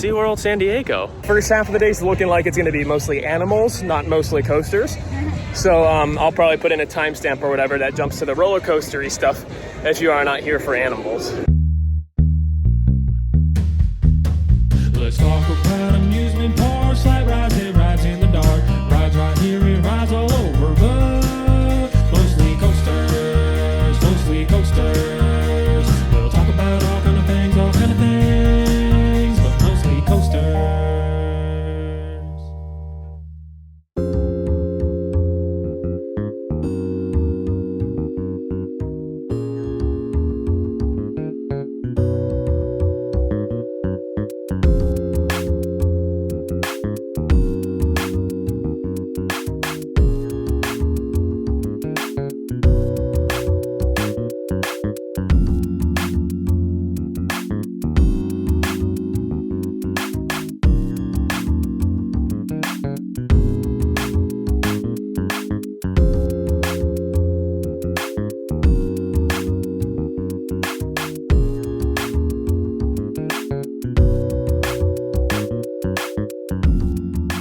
SeaWorld San Diego. First half of the day is looking like it's going to be mostly animals, not mostly coasters. So I'll probably put in a timestamp or whatever that jumps to the roller coastery stuff if you are not here for animals. Let's talk about amusement parks, like rides and rides in the dark. Rides right here and rides all over, but mostly coasters, mostly coasters. We'll talk about all kind of things, but mostly coasters.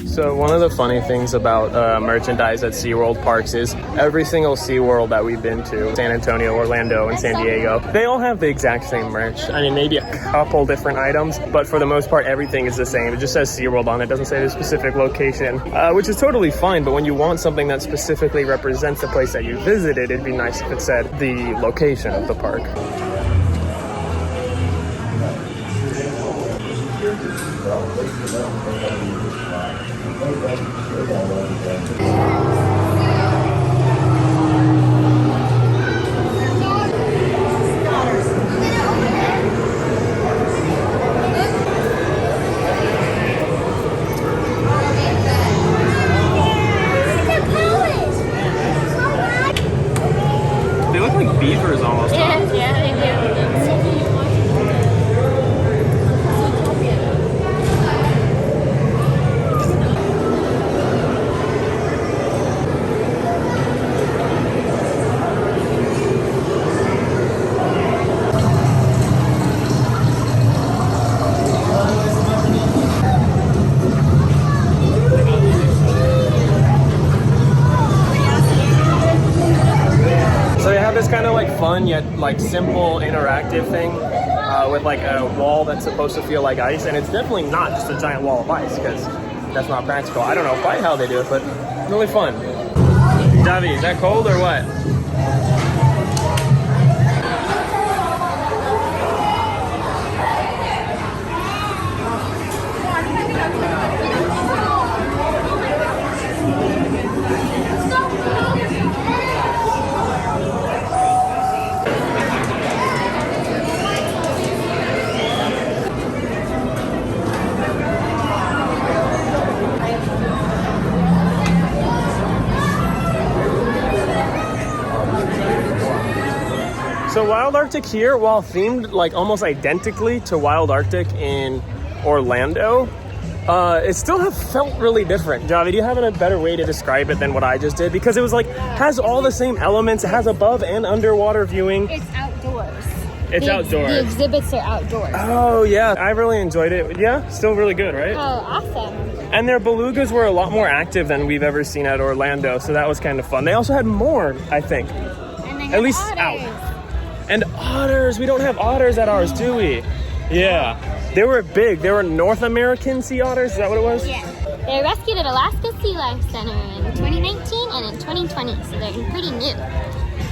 So one of the funny things about merchandise at SeaWorld parks is every single SeaWorld that we've been to, San Antonio, Orlando, and San Diego, they all have the exact same merch. I mean, maybe a couple different items, but for the most part, everything is the same. It just says SeaWorld on it. It doesn't say the specific location, which is totally fine. But when you want something that specifically represents the place that you visited, it'd be nice if it said the location of the park. They look like beavers almost. Yeah, yeah, they do. Kind of like fun yet like simple interactive thing with like a wall that's supposed to feel like ice, and it's definitely not just a giant wall of ice because that's not practical. I don't know quite how they do it, but really fun. Davi, is that cold or what? So Wild Arctic here, while themed like almost identically to Wild Arctic in Orlando, it still felt really different. Javi, do you have a better way to describe it than what I just did? Because it was like, has all the same elements. It has above and underwater viewing. It's outdoors. It's outdoors. The exhibits are outdoors. Oh yeah, I really enjoyed it. Yeah, still really good, right? Oh, awesome. And their belugas were a lot more active than we've ever seen at Orlando, so that was kind of fun. They also had more, I think. And they At have least otters. out. And otters, we don't have otters at ours, do we? Yeah. They were big. They were North American sea otters, is that what it was? Yeah. They were rescued at Alaska Sea Life Center in 2019 and in 2020, so they're pretty new.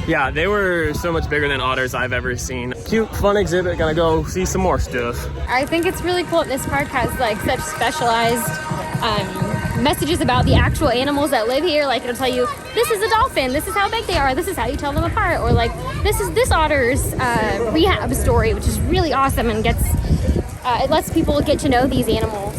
Yeah, they were so much bigger than otters I've ever seen. Cute, fun exhibit. Gonna go see some more stuff. I think it's really cool that this park has like such specialized messages about the actual animals that live here. Like it'll tell you, this is a dolphin, this is how big they are, this is how you tell them apart, or like this is this otter's rehab story, which is really awesome and gets it lets people get to know these animals.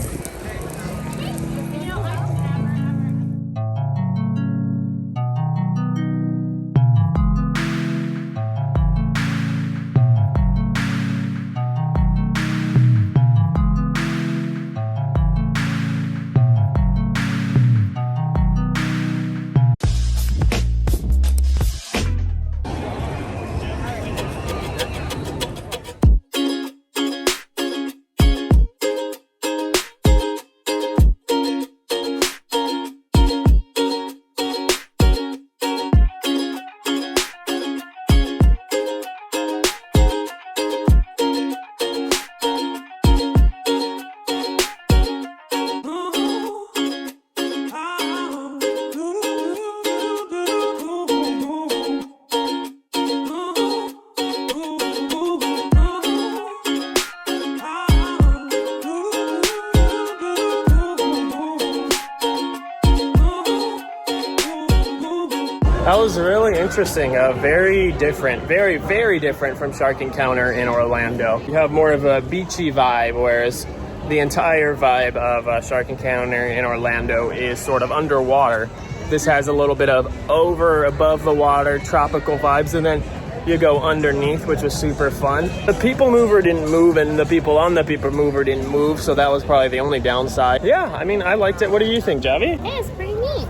was really interesting. Very different, very, very different from Shark Encounter in Orlando. You have more of a beachy vibe, whereas the entire vibe of Shark Encounter in Orlando is sort of underwater. This has a little bit of above the water, tropical vibes, and then you go underneath, which was super fun. The people mover didn't move, and the people on the people mover didn't move, so that was probably the only downside. Yeah, I mean, I liked it. What do you think, Javi? Hey, it's pretty neat.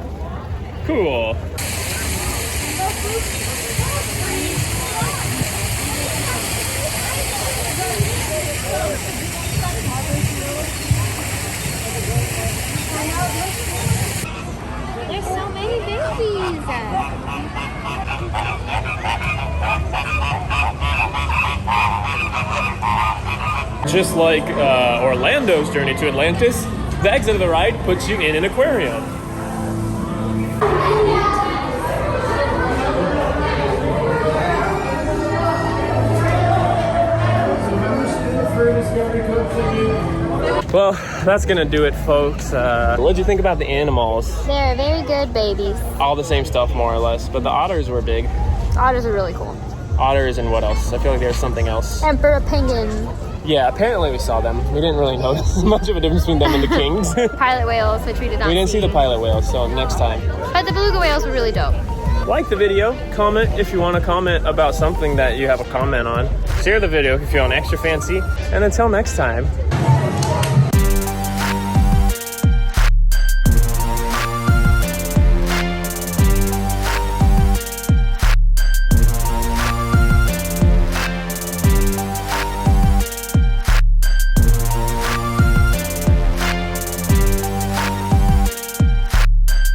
Cool. There's so many babies. Just like Orlando's journey to Atlantis, the exit of the ride puts you in an aquarium. Well, that's gonna do it, folks. What'd you think about the animals? They're very good babies. All the same stuff, more or less, but the otters were big. Otters are really cool. Otters and what else? I feel like there's something else. Emperor penguin. Yeah, apparently we saw them. We didn't really notice much of a difference between them and the kings. Pilot whales, which we did not We didn't see the pilot whales, so next time. But the beluga whales were really dope. Like the video, comment if you want to comment about something that you have a comment on. Share the video if you're feeling extra fancy, and until next time.